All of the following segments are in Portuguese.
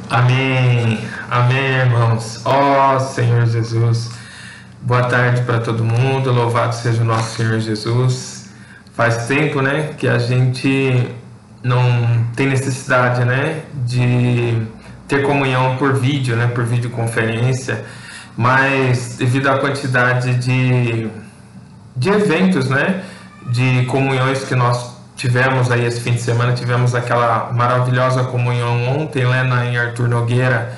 Amém, amém, irmãos. Ó Senhor Jesus, boa tarde para todo mundo, louvado seja o nosso Senhor Jesus. Faz tempo, né, que a gente não tem necessidade, né, de ter comunhão por vídeo, né, por videoconferência, mas devido à quantidade de eventos, né, de comunhões que nós tivemos aí esse fim de semana, tivemos aquela maravilhosa comunhão ontem lá em Arthur Nogueira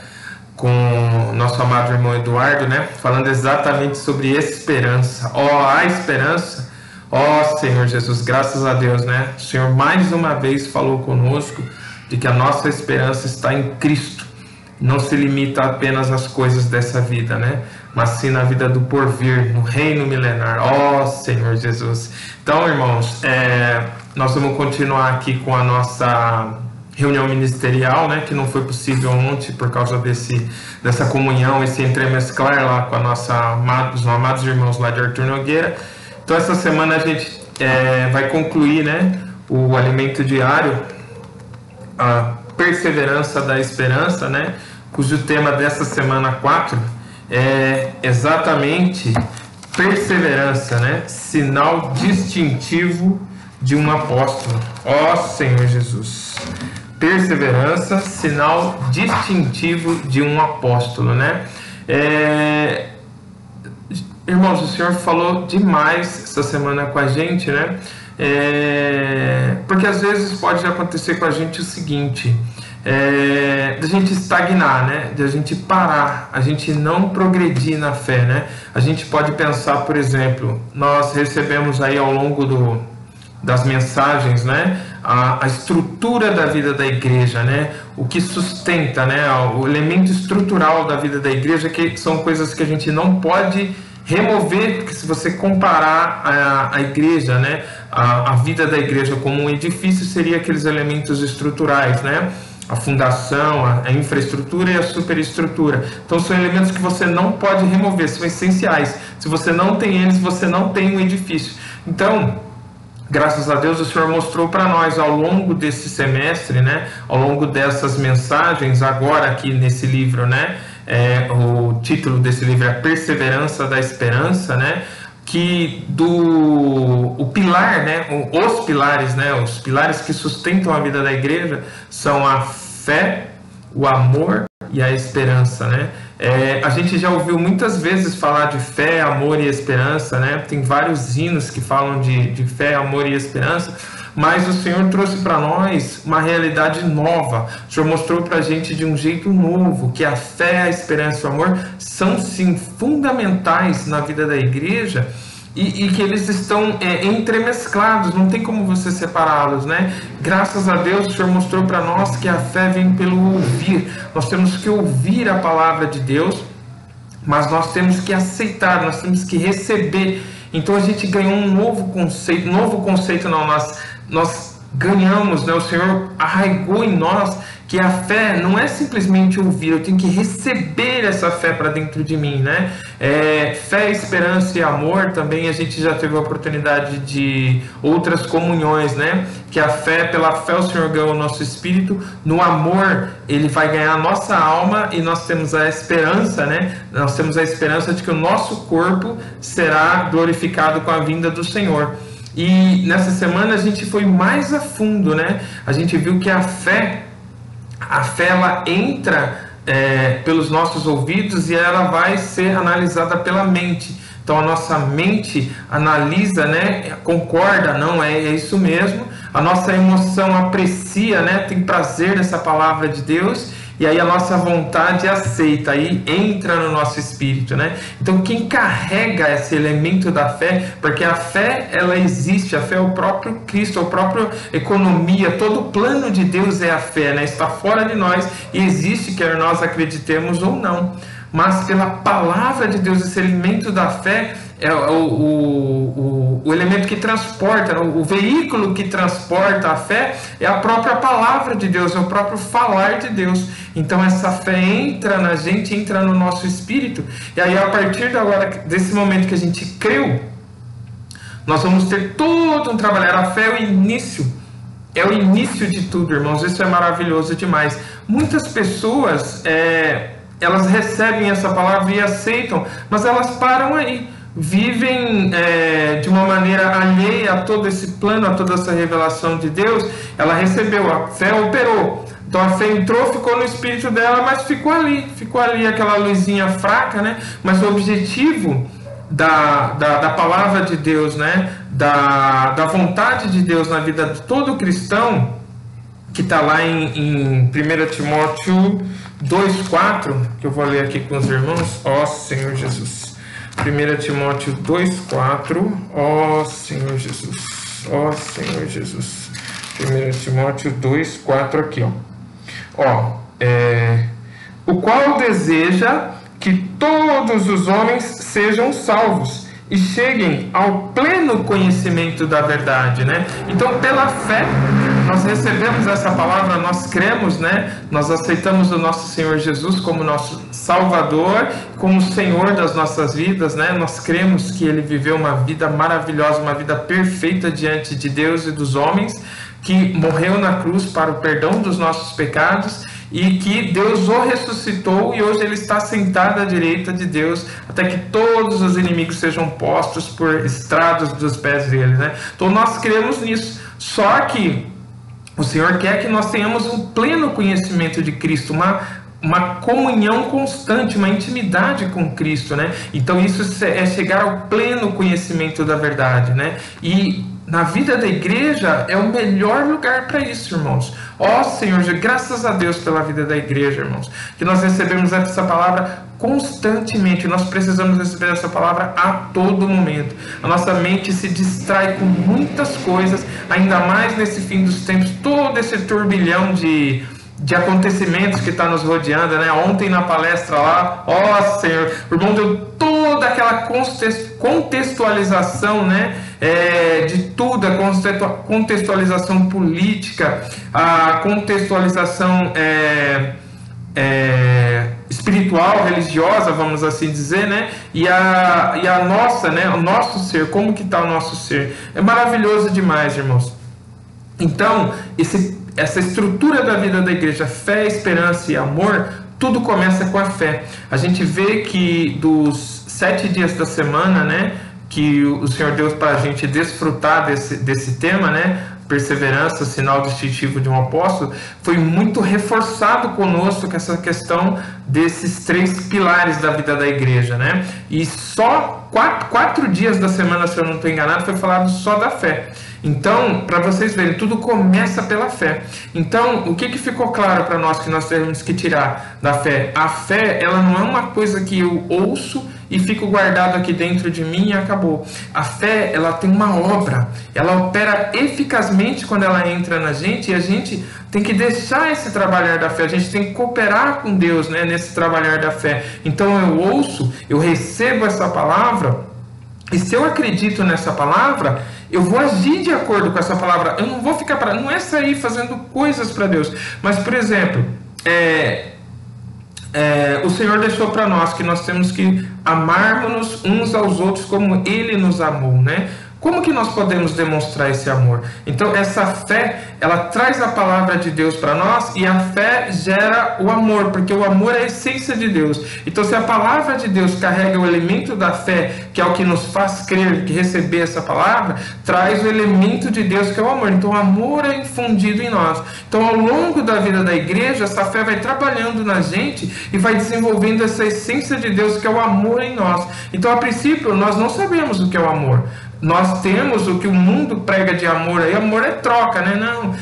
com nosso amado irmão Eduardo, né? Falando exatamente sobre esperança. A esperança. Senhor Jesus, graças a Deus, né? O Senhor mais uma vez falou conosco de que a nossa esperança está em Cristo. Não se limita apenas às coisas dessa vida, né? Mas sim na vida do porvir, no reino milenar. Senhor Jesus. Então, irmãos, nós vamos continuar aqui com a nossa reunião ministerial, né? Que não foi possível ontem por causa dessa comunhão, esse entremesclar lá com os amados irmãos lá de Arthur Nogueira. Então, essa semana a gente vai concluir, né? O alimento diário, a perseverança da esperança, né? Cujo tema dessa semana 4 é exatamente perseverança, né? Sinal distintivo de um apóstolo. Senhor Jesus. Perseverança, sinal distintivo de um apóstolo, né? Irmãos, o Senhor falou demais essa semana com a gente, né? Porque às vezes pode acontecer com a gente o seguinte: de a gente estagnar, né? De a gente parar, a gente não progredir na fé, né? A gente pode pensar, por exemplo, nós recebemos aí ao longo das mensagens, né? A estrutura da vida da igreja, né? O que sustenta, né? O elemento estrutural da vida da igreja, que são coisas que a gente não pode remover, porque se você comparar a igreja, né? A vida da igreja como um edifício, seria aqueles elementos estruturais, né? A fundação, a infraestrutura e a superestrutura. Então são elementos que você não pode remover, são essenciais. Se você não tem eles, você não tem um edifício. Então, graças a Deus, o Senhor mostrou para nós ao longo desse semestre, né? Ao longo dessas mensagens, agora aqui nesse livro, né? O título desse livro é Perseverança da Esperança, né? Que o pilar, né, os pilares, né, os pilares que sustentam a vida da igreja são a fé, o amor e a esperança, né? A gente já ouviu muitas vezes falar de fé, amor e esperança, né? Tem vários hinos que falam de fé, amor e esperança, mas o Senhor trouxe para nós uma realidade nova. O Senhor mostrou para a gente de um jeito novo que a fé, a esperança e o amor são sim fundamentais na vida da igreja e que eles estão entremesclados, não tem como você separá-los, né? Graças a Deus o Senhor mostrou para nós que a fé vem pelo ouvir. Nós temos que ouvir a palavra de Deus, mas nós temos que aceitar, nós temos que receber. Então a gente ganhou um novo conceito não, nós ganhamos, né? O Senhor arraigou em nós que a fé não é simplesmente ouvir, eu tenho que receber essa fé para dentro de mim, né? Fé, esperança e amor também a gente já teve a oportunidade de outras comunhões, né? Que a fé, pela fé o Senhor ganhou o nosso espírito, no amor ele vai ganhar a nossa alma e nós temos a esperança, né? Nós temos a esperança de que o nosso corpo será glorificado com a vinda do Senhor. E nessa semana a gente foi mais a fundo, né? A gente viu que a fé ela entra pelos nossos ouvidos e ela vai ser analisada pela mente. Então a nossa mente analisa, né? Concorda, não é isso mesmo. A nossa emoção aprecia, né? Tem prazer nessa palavra de Deus. E aí a nossa vontade aceita, aí entra no nosso espírito, né? Então quem carrega esse elemento da fé, porque a fé ela existe, a fé é o próprio Cristo, a própria economia, todo o plano de Deus é a fé, né? Está fora de nós e existe, quer nós acreditemos ou não. Mas pela palavra de Deus, esse elemento da fé é o elemento que transporta, o veículo que transporta a fé é a própria palavra de Deus, é o próprio falar de Deus. Então essa fé entra na gente, entra no nosso espírito, e aí a partir de agora, desse momento que a gente creu, nós vamos ter todo um trabalho. A fé é o início, é o início de tudo, irmãos. Isso é maravilhoso demais. Muitas pessoas, elas recebem essa palavra e aceitam, mas elas param aí. Vivem de uma maneira alheia a todo esse plano, a toda essa revelação de Deus. Ela recebeu, a fé operou. Então a fé entrou, ficou no espírito dela, mas ficou ali aquela luzinha fraca, né? Mas o objetivo da palavra de Deus, né? Da vontade de Deus na vida de todo cristão, que está lá em 1 Timóteo 2,4, que eu vou ler aqui com os irmãos. Ó Senhor Jesus. 1 Timóteo 2,4. Ó Senhor Jesus. Ó Senhor Jesus. 1 Timóteo 2,4 aqui, ó. O qual deseja que todos os homens sejam salvos e cheguem ao pleno conhecimento da verdade, né? Então, pela fé, nós recebemos essa palavra, nós cremos, né? Nós aceitamos o nosso Senhor Jesus como nosso Salvador, como Senhor das nossas vidas, né? Nós cremos que Ele viveu uma vida maravilhosa, uma vida perfeita diante de Deus e dos homens, que morreu na cruz para o perdão dos nossos pecados e que Deus o ressuscitou e hoje Ele está sentado à direita de Deus até que todos os inimigos sejam postos por estrados dos pés dele, né? Então nós cremos nisso, só que o Senhor quer que nós tenhamos um pleno conhecimento de Cristo, uma comunhão constante, uma intimidade com Cristo, né? Então isso é chegar ao pleno conhecimento da verdade, né? E na vida da igreja é o melhor lugar para isso, irmãos. Ó Senhor, graças a Deus pela vida da igreja, irmãos, que nós recebemos essa palavra constantemente. Nós precisamos receber essa palavra a todo momento. A nossa mente se distrai com muitas coisas, ainda mais nesse fim dos tempos, todo esse turbilhão de acontecimentos que está nos rodeando, né? Ontem na palestra lá, ó Senhor, o irmão deu toda aquela contextualização, né? De tudo, a contextualização política, a contextualização espiritual, religiosa, vamos assim dizer, né? E a nossa, né? O nosso ser, como que está o nosso ser? É maravilhoso demais, irmãos. Então, essa estrutura da vida da igreja, fé, esperança e amor, tudo começa com a fé. A gente vê que dos 7 dias da semana, né, que o Senhor deu para a gente desfrutar desse tema, né, perseverança, sinal distintivo de um apóstolo, foi muito reforçado conosco com essa questão desses 3 pilares da vida da igreja, né? E só 4 dias da semana, se eu não estou enganado, foi falado só da fé. Então, para vocês verem, tudo começa pela fé. Então, o que ficou claro para nós que nós temos que tirar da fé? A fé, ela não é uma coisa que eu ouço e fico guardado aqui dentro de mim e acabou. A fé, ela tem uma obra, ela opera eficazmente quando ela entra na gente, e a gente tem que deixar esse trabalhar da fé, a gente tem que cooperar com Deus, né, nesse trabalhar da fé. Então eu ouço, eu recebo essa palavra, e se eu acredito nessa palavra, eu vou agir de acordo com essa palavra. Eu não vou ficar não é sair fazendo coisas para Deus, mas, por exemplo, o Senhor deixou para nós que nós temos que amarmos-nos uns aos outros como Ele nos amou, né? Como que nós podemos demonstrar esse amor? Então, essa fé, ela traz a palavra de Deus para nós, e a fé gera o amor, porque o amor é a essência de Deus. Então, se a palavra de Deus carrega o elemento da fé, que é o que nos faz crer, que receber essa palavra, traz o elemento de Deus, que é o amor. Então, o amor é infundido em nós. Então, ao longo da vida da igreja, essa fé vai trabalhando na gente e vai desenvolvendo essa essência de Deus, que é o amor em nós. Então, a princípio, nós não sabemos o que é o amor. Nós temos o que o mundo prega de amor aí, amor é troca, né? Não,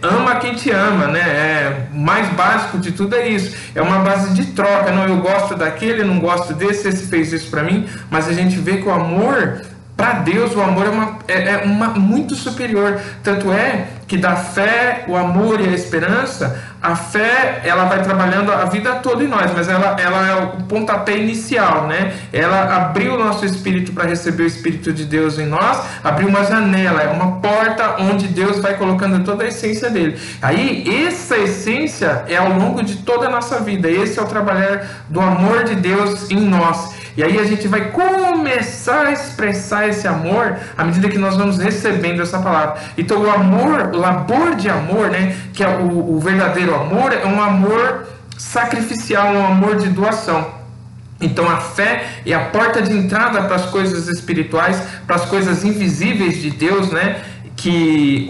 ama quem te ama, né? Mais básico de tudo é isso, é uma base de troca. Não, eu gosto daquele, não gosto desse, esse fez isso para mim, mas a gente vê que o amor, para Deus, o amor é muito superior. Tanto é que da fé, o amor e a esperança, a fé, ela vai trabalhando a vida toda em nós, mas ela é o pontapé inicial, né? Ela abriu o nosso espírito para receber o Espírito de Deus em nós, abriu uma janela, é uma porta onde Deus vai colocando toda a essência dele. Aí, essa essência é ao longo de toda a nossa vida. Esse é o trabalhar do amor de Deus em nós. E aí a gente vai começar a expressar esse amor à medida que nós vamos recebendo essa palavra. Então o amor, o labor de amor, né, que é o verdadeiro amor, é um amor sacrificial, um amor de doação. Então a fé é a porta de entrada para as coisas espirituais, para as coisas invisíveis de Deus, né? Que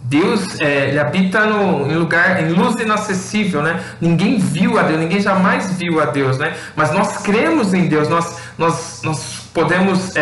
Deus ele habita em lugar, em luz inacessível, né? Ninguém viu a Deus, ninguém jamais viu a Deus, né? Mas nós cremos em Deus, nós podemos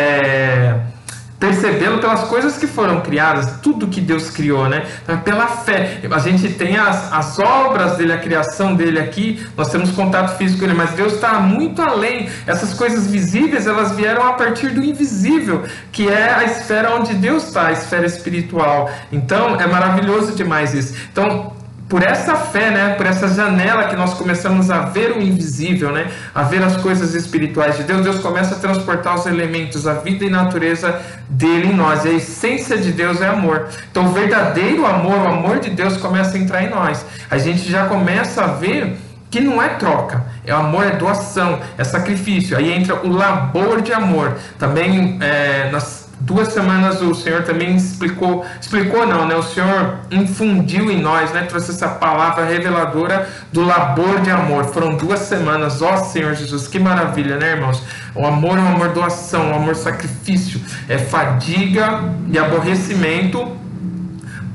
percebê-lo pelas coisas que foram criadas, tudo que Deus criou, né? Então é pela fé. A gente tem as obras dele, a criação dele aqui, nós temos contato físico com ele, mas Deus está muito além. Essas coisas visíveis, elas vieram a partir do invisível, que é a esfera onde Deus está, a esfera espiritual. Então é maravilhoso demais isso. Então, por essa fé, né, por essa janela que nós começamos a ver o invisível, né, a ver as coisas espirituais de Deus, Deus começa a transportar os elementos, a vida e natureza dele em nós. E a essência de Deus é amor. Então o verdadeiro amor, o amor de Deus começa a entrar em nós. A gente já começa a ver que não é troca, é amor, é doação, é sacrifício. Aí entra o labor de amor. Também nas 2 semanas o Senhor também explicou não, né? O Senhor infundiu em nós, né? Trouxe essa palavra reveladora do labor de amor. Foram 2 semanas, ó Senhor Jesus, que maravilha, né, irmãos? O amor é um amor doação, um amor sacrifício, é fadiga e aborrecimento,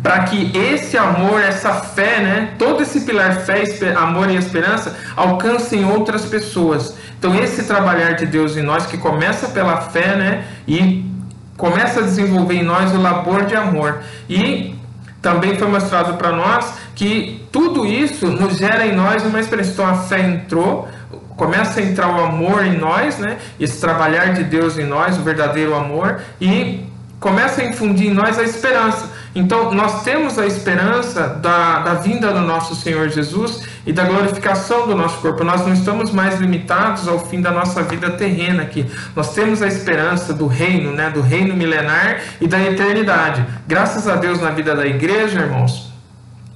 para que esse amor, essa fé, né, todo esse pilar fé, amor e esperança alcancem outras pessoas. Então esse trabalhar de Deus em nós, que começa pela fé, né, e começa a desenvolver em nós o labor de amor. E também foi mostrado para nós que tudo isso nos gera em nós uma expressão. Então a fé entrou, começa a entrar o amor em nós, né, esse trabalhar de Deus em nós, o verdadeiro amor, e começa a infundir em nós a esperança. Então, nós temos a esperança da vinda do nosso Senhor Jesus e da glorificação do nosso corpo. Nós não estamos mais limitados ao fim da nossa vida terrena aqui. Nós temos a esperança do reino, né, do reino milenar e da eternidade. Graças a Deus, na vida da igreja, irmãos,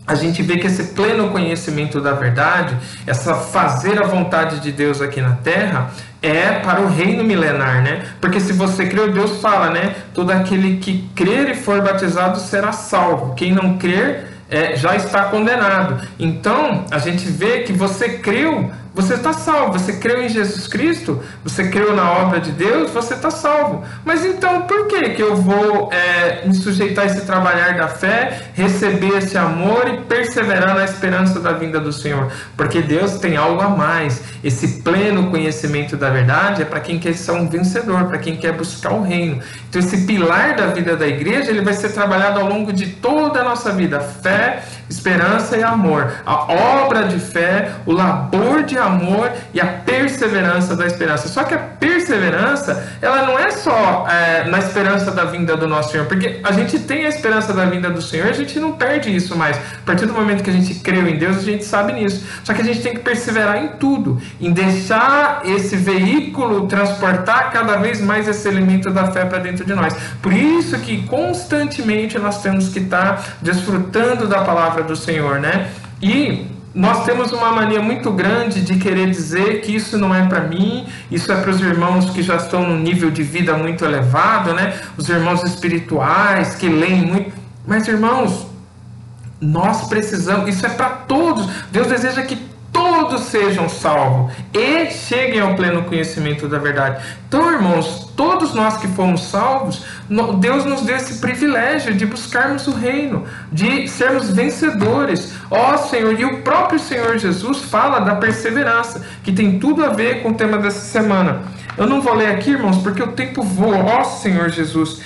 a gente vê que esse pleno conhecimento da verdade, essa fazer a vontade de Deus aqui na terra, é para o reino milenar, né? Porque se você creu, Deus fala, né? Todo aquele que crer e for batizado será salvo. Quem não crer já está condenado. Então, a gente vê que você creu, você está salvo. Você creu em Jesus Cristo, você creu na obra de Deus, você está salvo. Mas então, por que eu vou me sujeitar a esse trabalhar da fé, receber esse amor e perseverar na esperança da vinda do Senhor? Porque Deus tem algo a mais. Esse pleno conhecimento da verdade é para quem quer ser um vencedor, para quem quer buscar o reino. Então esse pilar da vida da igreja, ele vai ser trabalhado ao longo de toda a nossa vida. Fé, esperança e amor. A obra de fé, o labor de amor e a perseverança da esperança. Só que a perseverança, ela não é só na esperança da vinda do nosso Senhor, porque a gente tem a esperança da vinda do Senhor, a gente não perde isso mais. A partir do momento que a gente creu em Deus, a gente sabe nisso. Só que a gente tem que perseverar em tudo, em deixar esse veículo transportar cada vez mais esse elemento da fé para dentro de nós. Por isso que constantemente nós temos que estar desfrutando da palavra do Senhor, né? E nós temos uma mania muito grande de querer dizer que isso não é para mim, isso é para os irmãos que já estão num nível de vida muito elevado, né? Os irmãos espirituais que leem muito. Mas, irmãos, nós precisamos, isso é para todos. Deus deseja que todos sejam salvos e cheguem ao pleno conhecimento da verdade. Então, irmãos, todos nós que fomos salvos, Deus nos deu esse privilégio de buscarmos o reino, de sermos vencedores. Ó Senhor, e o próprio Senhor Jesus fala da perseverança, que tem tudo a ver com o tema dessa semana. Eu não vou ler aqui, irmãos, porque o tempo voa. Ó Senhor Jesus,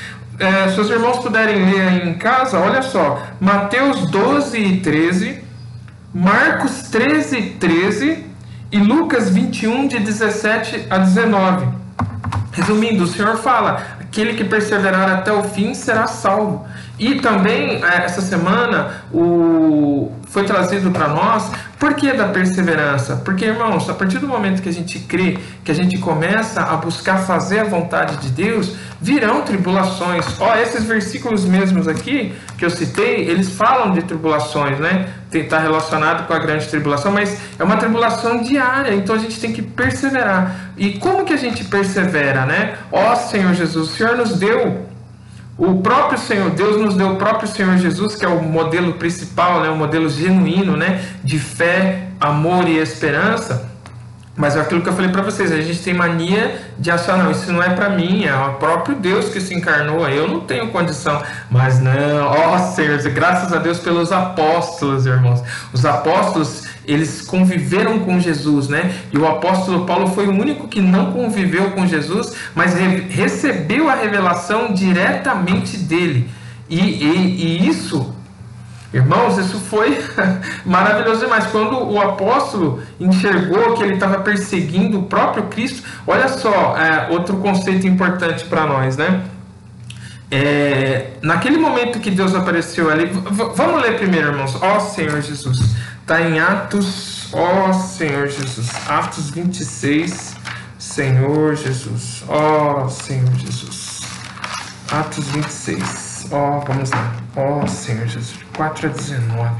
se os irmãos puderem ler aí em casa, olha só, Mateus 12 e 13, Marcos 13, 13 e Lucas 21, de 17 a 19. Resumindo, o Senhor fala: aquele que perseverar até o fim será salvo. E também, essa semana, foi trazido para nós Por que da perseverança? Porque, irmãos, a partir do momento que a gente crê, que a gente começa a buscar fazer a vontade de Deus, virão tribulações. Esses versículos mesmos aqui que eu citei, eles falam de tribulações, né? Está relacionado com a grande tribulação, mas é uma tribulação diária, então a gente tem que perseverar. E como que a gente persevera, né? Senhor Jesus, o Senhor nos deu o próprio Senhor, Deus nos deu o próprio Senhor Jesus, que é o modelo principal, né, o modelo genuíno, né, de fé, amor e esperança. Mas é aquilo que eu falei para vocês, a gente tem mania de achar, não, isso não é para mim, é o próprio Deus que se encarnou, eu não tenho condição. Mas não, Senhor, graças a Deus pelos apóstolos, irmãos. Os apóstolos, eles conviveram com Jesus, né? E o apóstolo Paulo foi o único que não conviveu com Jesus, mas recebeu a revelação diretamente dele. E isso, irmãos, isso foi maravilhoso demais. Quando o apóstolo enxergou que ele estava perseguindo o próprio Cristo, olha só, outro conceito importante para nós, né? Naquele momento que Deus apareceu ali, vamos ler primeiro, irmãos. Senhor Jesus, está em Atos, Senhor Jesus, Atos 26, Senhor Jesus, Senhor Jesus, Atos 26, vamos lá, Senhor Jesus, 4-19,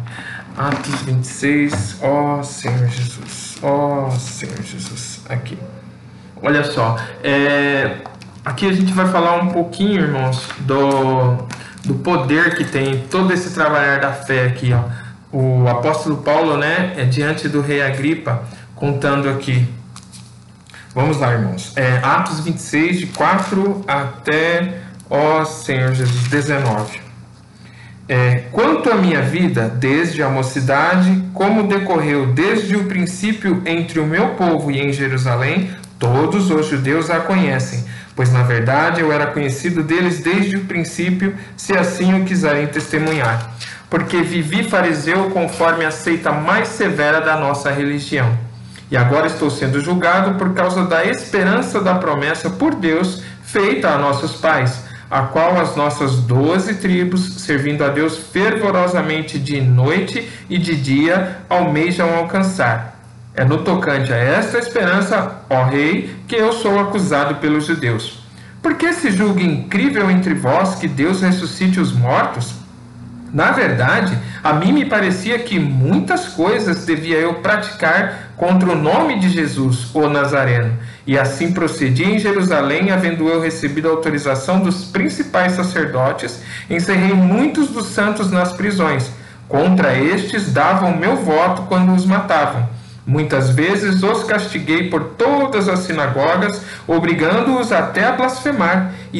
Atos 26, Senhor Jesus, Senhor Jesus, aqui, olha só, aqui a gente vai falar um pouquinho, irmãos, do poder que tem todo esse trabalhar da fé aqui, o apóstolo Paulo, né, diante do rei Agripa, contando aqui. Vamos lá, irmãos. Atos 26, de 4 até, Senhor Jesus, 19. Quanto à minha vida, desde a mocidade, como decorreu desde o princípio entre o meu povo e em Jerusalém, todos os judeus a conhecem, pois na verdade eu era conhecido deles desde o princípio, se assim o quiserem testemunhar. Porque vivi fariseu conforme a seita mais severa da nossa religião. E agora estou sendo julgado por causa da esperança da promessa por Deus feita a nossos pais, a qual as nossas 12 tribos, servindo a Deus fervorosamente de noite e de dia, almejam alcançar. É no tocante a esta esperança, ó rei, que eu sou acusado pelos judeus. Por que se julga incrível entre vós que Deus ressuscite os mortos? Na verdade, a mim me parecia que muitas coisas devia eu praticar contra o nome de Jesus, o Nazareno. E assim procedi em Jerusalém, havendo eu recebido a autorização dos principais sacerdotes, encerrei muitos dos santos nas prisões. Contra estes davam meu voto quando os matavam. Muitas vezes os castiguei por todas as sinagogas, obrigando-os até a blasfemar, e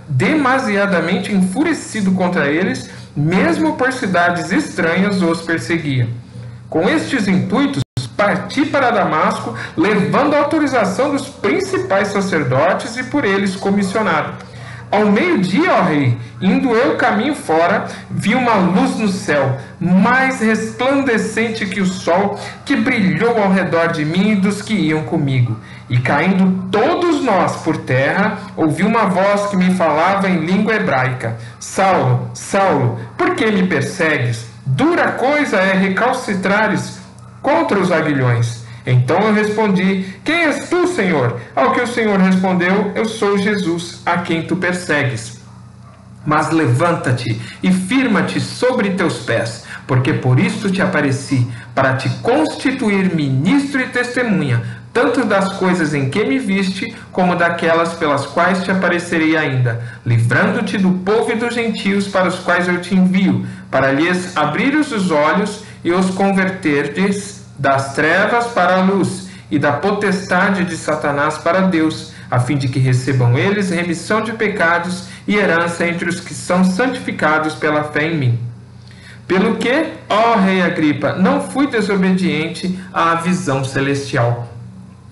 demasiadamente enfurecido contra eles, mesmo por cidades estranhas os perseguia. Com estes intuitos, parti para Damasco, levando a autorização dos principais sacerdotes e por eles comissionado. Ao meio-dia, ó rei, indo eu caminho fora, vi uma luz no céu, mais resplandecente que o sol, que brilhou ao redor de mim e dos que iam comigo. E caindo todos nós por terra, ouvi uma voz que me falava em língua hebraica: Saulo, Saulo, por que me persegues? Dura coisa é recalcitrares contra os aguilhões. Então eu respondi: quem és tu, Senhor? Ao que o Senhor respondeu: eu sou Jesus, a quem tu persegues. Mas levanta-te e firma-te sobre teus pés, porque por isto te apareci, para te constituir ministro e testemunha, tanto das coisas em que me viste, como daquelas pelas quais te aparecerei ainda, livrando-te do povo e dos gentios para os quais eu te envio, para lhes abrir os olhos e os converterdes das trevas para a luz, e da potestade de Satanás para Deus, a fim de que recebam eles remissão de pecados e herança entre os que são santificados pela fé em mim. Pelo que, ó rei Agripa, não fui desobediente à visão celestial.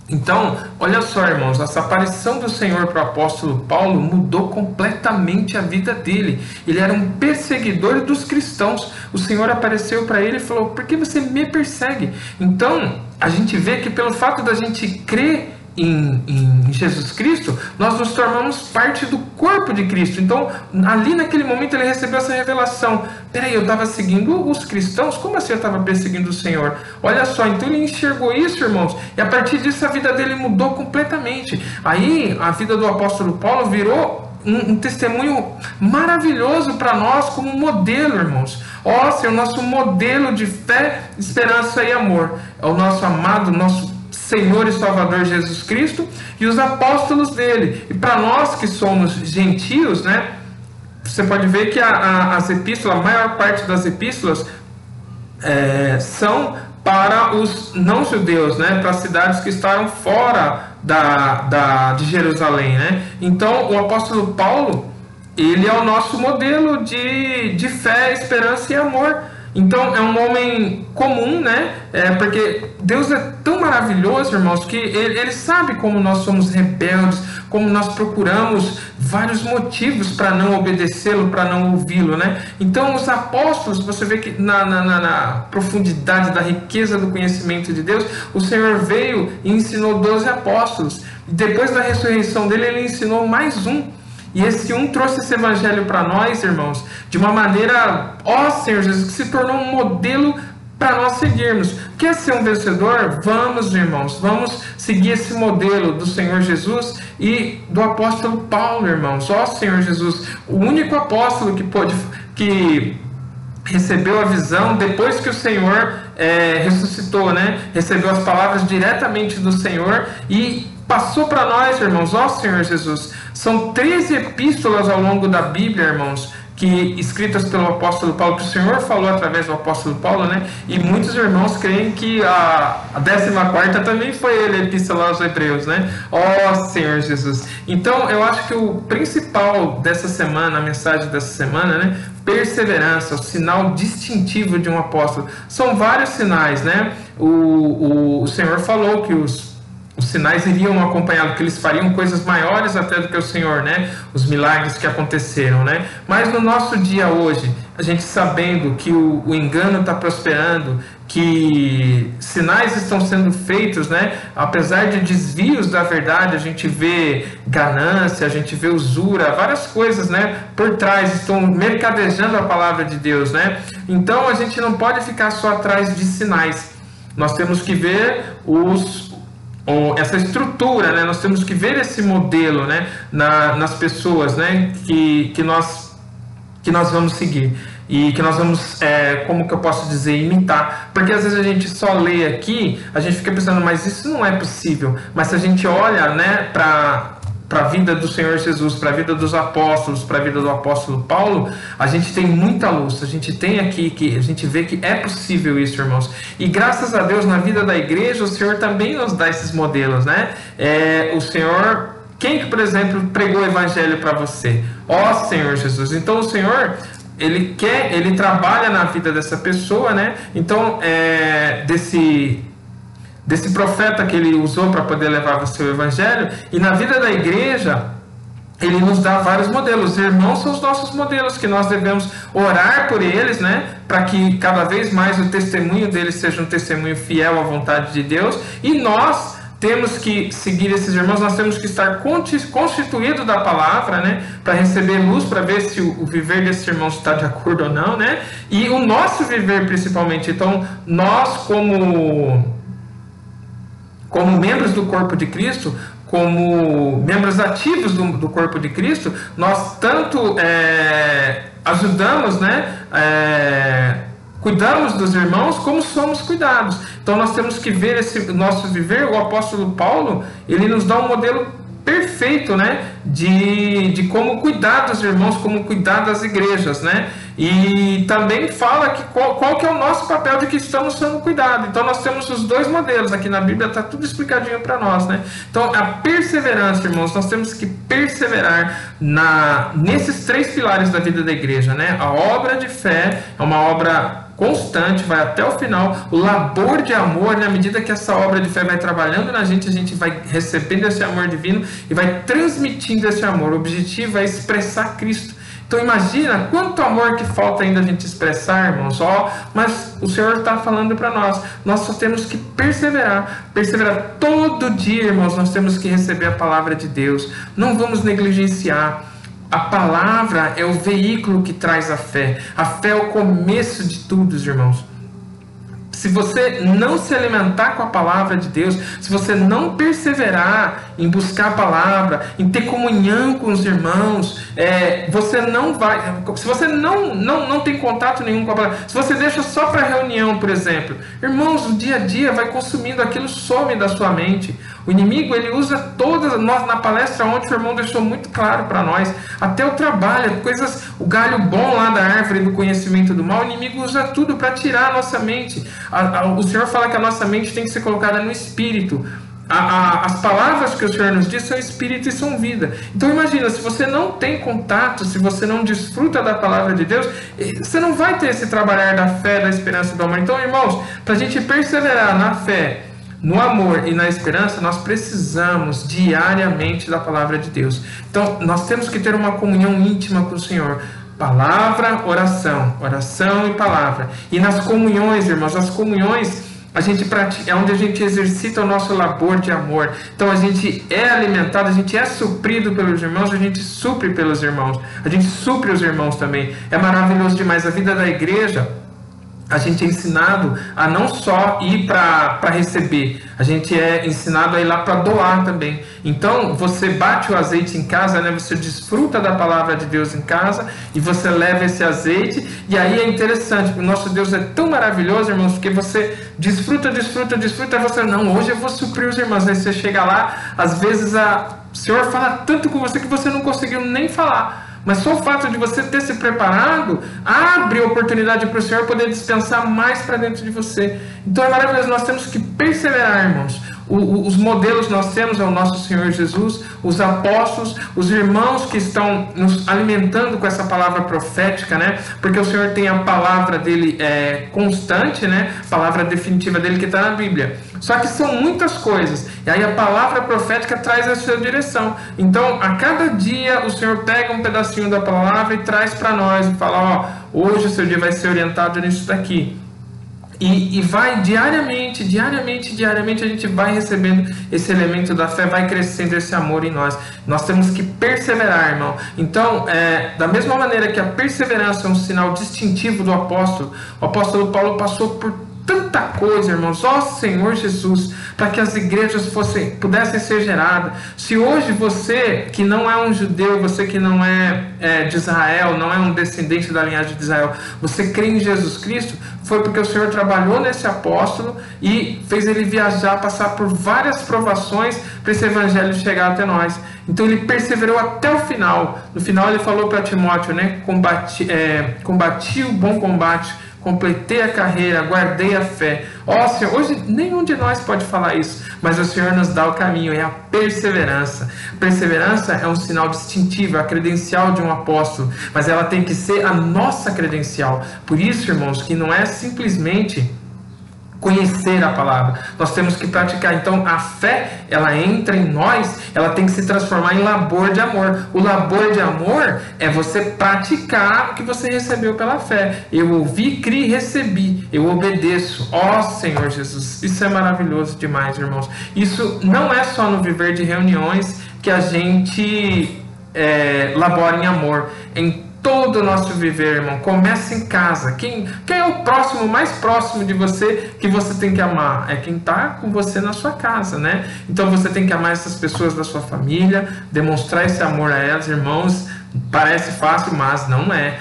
Então, olha só, irmãos, essa aparição do Senhor para o apóstolo Paulo mudou completamente a vida dele. Ele era um perseguidor dos cristãos. O Senhor apareceu para ele e falou: por que você me persegue? Então, a gente vê que pelo fato da gente crer em Jesus Cristo, nós nos tornamos parte do corpo de Cristo. Então, ali naquele momento, ele recebeu essa revelação. Peraí, eu estava seguindo os cristãos? Como assim eu estava perseguindo o Senhor? Olha só, então ele enxergou isso, irmãos, e a partir disso a vida dele mudou completamente. Aí, a vida do apóstolo Paulo virou um testemunho maravilhoso para nós como modelo, irmãos. Ó, Senhor, nosso modelo de fé, esperança e amor. É o nosso amado, nosso Senhor e Salvador Jesus Cristo e os apóstolos dele. E para nós que somos gentios, né, você pode ver que as epístolas, a maior parte das epístolas são para os não-judeus, né, para as cidades que estavam fora de Jerusalém, né? Então o apóstolo Paulo, ele é o nosso modelo de fé, esperança e amor. Então é um homem comum, né? Porque Deus é tão maravilhoso, irmãos, que ele sabe como nós somos rebeldes, como nós procuramos vários motivos para não obedecê-lo, para não ouvi-lo, né? Então os apóstolos, você vê que na profundidade da riqueza do conhecimento de Deus, o Senhor veio e ensinou 12 apóstolos. Depois da ressurreição dele, ele ensinou mais um. E esse um trouxe esse evangelho para nós, irmãos, de uma maneira, ó Senhor Jesus, que se tornou um modelo para nós seguirmos. Quer ser um vencedor? Vamos, irmãos, vamos seguir esse modelo do Senhor Jesus e do apóstolo Paulo, irmãos. Ó Senhor Jesus, o único apóstolo que recebeu a visão depois que o Senhor ressuscitou, né? Recebeu as palavras diretamente do Senhor e passou para nós, irmãos. Ó Senhor Jesus, são 13 epístolas ao longo da Bíblia, irmãos, que escritas pelo apóstolo Paulo, que o Senhor falou através do apóstolo Paulo, né? E muitos irmãos creem que a 14ª também foi ele, a epístola aos Hebreus, né? Ó Senhor Jesus. Então, eu acho que o principal dessa semana, a mensagem dessa semana, né? Perseverança, o sinal distintivo de um apóstolo. São vários sinais, né? O Senhor falou que os sinais iriam acompanhá-lo, que eles fariam coisas maiores até do que o Senhor, né? Os milagres que aconteceram, né? Mas no nosso dia hoje, a gente sabendo que o engano está prosperando, que sinais estão sendo feitos, né? Apesar de desvios da verdade, a gente vê ganância, a gente vê usura, várias coisas, né? Por trás, estão mercadejando a palavra de Deus, né? Então a gente não pode ficar só atrás de sinais. Nós temos que ver essa estrutura, né? Nós temos que ver esse modelo, né? nas pessoas, né? que nós vamos seguir e que nós vamos, como que eu posso dizer, imitar, porque às vezes a gente só lê aqui, a gente fica pensando, mas isso não é possível. Mas se a gente olha, né, para a vida do Senhor Jesus, para a vida dos apóstolos, para a vida do apóstolo Paulo, a gente tem muita luz, a gente tem aqui, que a gente vê que é possível isso, irmãos. E graças a Deus, na vida da igreja, o Senhor também nos dá esses modelos, né? O Senhor, quem que, por exemplo, pregou o evangelho para você? Ó Senhor Jesus. Então o Senhor, ele trabalha na vida dessa pessoa, né? Então, desse profeta que ele usou para poder levar você o evangelho, e na vida da igreja ele nos dá vários modelos. Os irmãos são os nossos modelos, que nós devemos orar por eles, né, para que cada vez mais o testemunho deles seja um testemunho fiel à vontade de Deus, e nós temos que seguir esses irmãos, nós temos que estar constituídos da palavra, né, para receber luz, para ver se o viver desses irmãos está de acordo ou não, né, e o nosso viver principalmente. Então nós como membros do corpo de Cristo, como membros ativos do corpo de Cristo, nós tanto ajudamos, né, cuidamos dos irmãos, como somos cuidados. Então nós temos que ver esse nosso viver. O apóstolo Paulo, ele nos dá um modelo perfeito, né, de como cuidar dos irmãos, como cuidar das igrejas, né? E também fala que qual que é o nosso papel de que estamos sendo cuidados. Então nós temos os dois modelos aqui na Bíblia, está tudo explicadinho para nós, né? Então a perseverança, irmãos, nós temos que perseverar nesses 3 pilares da vida da igreja, né? A obra de fé é uma obra constante, vai até o final. O labor de amor, na medida que essa obra de fé vai trabalhando na gente, a gente vai recebendo esse amor divino e vai transmitindo esse amor. O objetivo é expressar Cristo. Então imagina quanto amor que falta ainda a gente expressar, irmãos. Mas o Senhor está falando para nós só temos que perseverar todo dia, irmãos. Nós temos que receber a palavra de Deus, não vamos negligenciar. A palavra é o veículo que traz a fé é o começo de tudo, irmãos. Se você não se alimentar com a palavra de Deus, se você não perseverar em buscar a palavra, em ter comunhão com os irmãos, você não vai. Se você não tem contato nenhum com a palavra, se você deixa só para reunião, por exemplo, irmãos, o dia a dia vai consumindo, aquilo some da sua mente. O inimigo, ele usa todas, nós na palestra ontem o irmão deixou muito claro para nós, até o trabalho, o galho bom lá da árvore do conhecimento do mal, o inimigo usa tudo para tirar a nossa mente. O Senhor fala que a nossa mente tem que ser colocada no espírito. As palavras que o Senhor nos diz são espírito e são vida. Então imagina, se você não tem contato, se você não desfruta da palavra de Deus, você não vai ter esse trabalhar da fé, da esperança e do amor. Então, irmãos, para a gente perseverar na fé, no amor e na esperança, nós precisamos diariamente da palavra de Deus. Então, nós temos que ter uma comunhão íntima com o Senhor. Palavra, oração e palavra. E nas comunhões, irmãos, as comunhões, a gente pratica, é onde a gente exercita o nosso labor de amor. Então, a gente é alimentado, a gente é suprido pelos irmãos, a gente supre pelos irmãos. A gente supre os irmãos também. É maravilhoso demais. A vida da igreja, a gente é ensinado a não só ir para receber, a gente é ensinado a ir lá para doar também. Então você bate o azeite em casa, né? Você desfruta da palavra de Deus em casa e você leva esse azeite. E aí é interessante, porque o nosso Deus é tão maravilhoso, irmãos, porque você desfruta, e você, não, hoje eu vou suprir os irmãos. Aí você chega lá, às vezes o Senhor fala tanto com você que você não conseguiu nem falar. Mas só o fato de você ter se preparado abre oportunidade para o Senhor poder dispensar mais para dentro de você. Então é maravilhoso, nós temos que perseverar, irmãos. Os modelos nós temos é o nosso Senhor Jesus, os apóstolos, os irmãos que estão nos alimentando com essa palavra profética, né? Porque o Senhor tem a palavra dele constante, né? A palavra definitiva dele que está na Bíblia. Só que são muitas coisas, e aí a palavra profética traz a sua direção. Então, a cada dia o Senhor pega um pedacinho da palavra e traz para nós e fala, hoje o seu dia vai ser orientado nisso daqui. E vai diariamente a gente vai recebendo esse elemento da fé, vai crescendo esse amor em nós. Nós temos que perseverar, irmão. Então, da mesma maneira que a perseverança é um sinal distintivo do apóstolo, o apóstolo Paulo passou por tanta coisa, irmãos, Senhor Jesus, para que as igrejas pudessem ser geradas. Se hoje você que não é um judeu, você que não é de Israel, não é um descendente da linhagem de Israel, você crê em Jesus Cristo, foi porque o Senhor trabalhou nesse apóstolo e fez ele viajar, passar por várias provações para esse evangelho chegar até nós. Então ele perseverou até o final. No final ele falou para Timóteo, né? Combati o bom combate, completei a carreira, guardei a fé. Senhor, hoje nenhum de nós pode falar isso, mas o Senhor nos dá o caminho, é a perseverança. Perseverança é um sinal distintivo, é a credencial de um apóstolo, mas ela tem que ser a nossa credencial. Por isso, irmãos, que não é simplesmente conhecer a palavra, nós temos que praticar. Então a fé, ela entra em nós, ela tem que se transformar em labor de amor. O labor de amor é você praticar o que você recebeu pela fé. Eu ouvi, criei, recebi, eu obedeço. Senhor Jesus, isso é maravilhoso demais, irmãos. Isso não é só no viver de reuniões que a gente labora em amor. Em todo o nosso viver, irmão, começa em casa. Quem é o próximo, mais próximo de você, que você tem que amar? É quem está com você na sua casa, né? Então você tem que amar essas pessoas da sua família, demonstrar esse amor a elas, irmãos. Parece fácil, mas não é.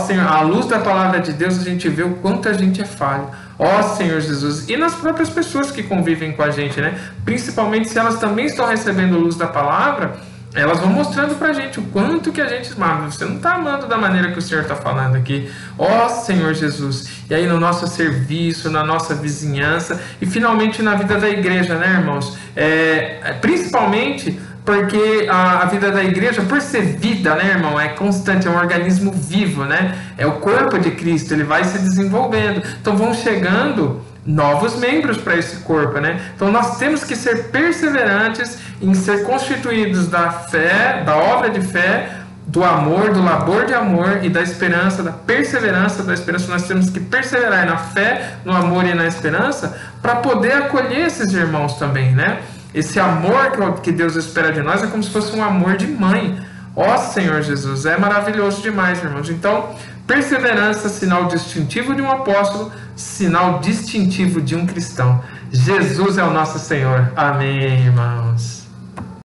Senhor, à luz da palavra de Deus, a gente vê o quanto a gente é falho. Senhor Jesus, e nas próprias pessoas que convivem com a gente, né? Principalmente se elas também estão recebendo a luz da palavra, elas vão mostrando pra gente o quanto que a gente ama. Você não está amando da maneira que o Senhor está falando aqui. Senhor Jesus. E aí no nosso serviço, na nossa vizinhança e finalmente na vida da igreja, né, irmãos? Principalmente porque a vida da igreja, por ser vida, né, irmão, é constante, é um organismo vivo, né? É o corpo de Cristo, ele vai se desenvolvendo. Então vão chegando novos membros para esse corpo, né? Então nós temos que ser perseverantes em ser constituídos da fé, da obra de fé do amor, do labor de amor e da esperança, da perseverança da esperança. Nós temos que perseverar na fé, no amor e na esperança, para poder acolher esses irmãos também, né? Esse amor que Deus espera de nós é como se fosse um amor de mãe. Ó Senhor Jesus, é maravilhoso demais, irmãos. Então, perseverança, sinal distintivo de um apóstolo, sinal distintivo de um cristão. Jesus é o nosso Senhor. Amém, irmãos.